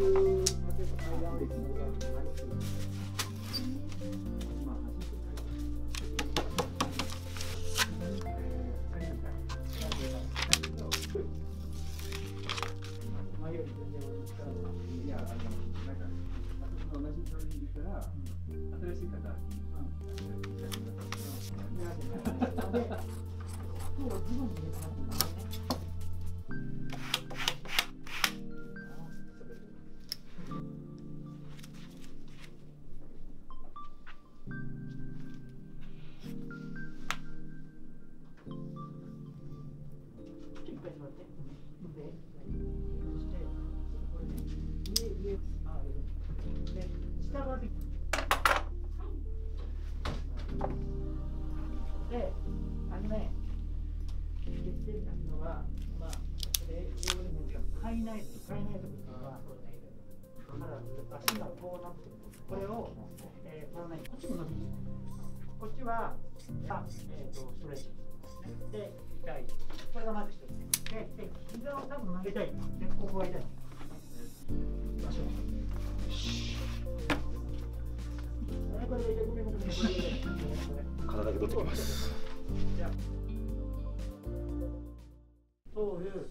いう例えば海岸駅のがあるっていう。前より全然私からもいやなんか私の同じ病院に行ったら新しい方にで、決定したのは、まあ、英語でも言うと、海内というのは、だから足がこうなってる。これを、このね、こっちも伸びる。こっちは、ストレッチ。で、痛い。これがまず一つ。で、膝を多分曲げたい。で、ここが痛い。場所。これで、体だけ取ってきます。通る、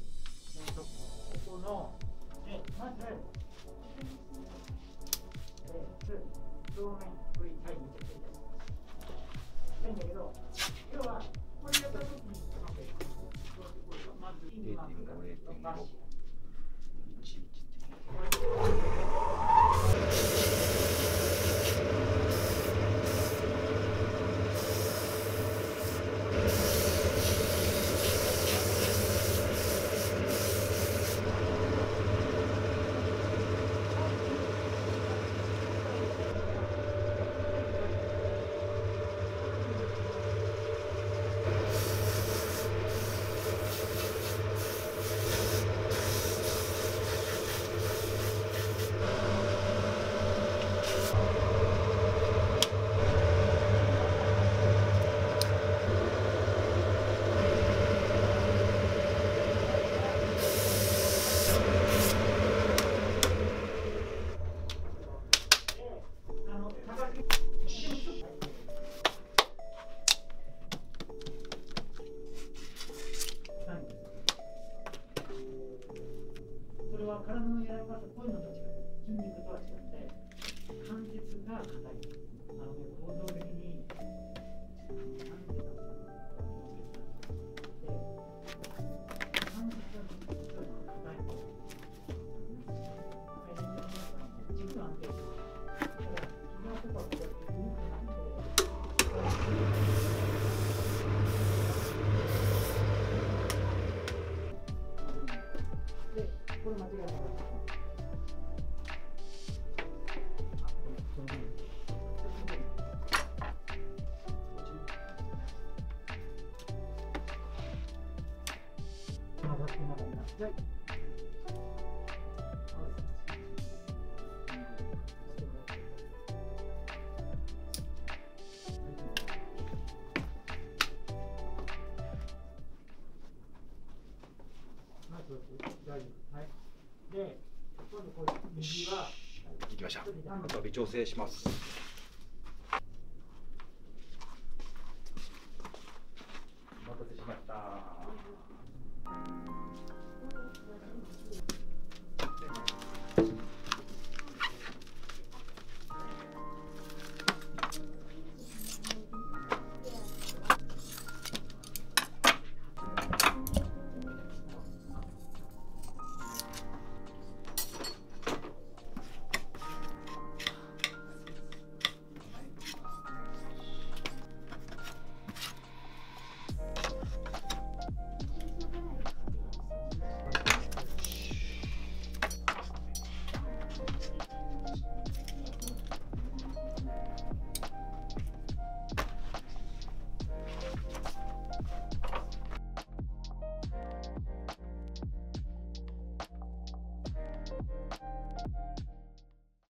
ここの、まず、表面、これ痛い、めちゃくちゃ痛いんだけど、要は、これやったときに、まず、インマークがバッシュ。体の柔らかさ、こういうのと違って、筋肉とは違って、関節が硬い。構造的に関節が硬い。軸が安定する。だから、膝とかこうやって緩くなって、これ間違いない。はい。で、今度これ右は行きました。あとは微調整します。お待たせしました。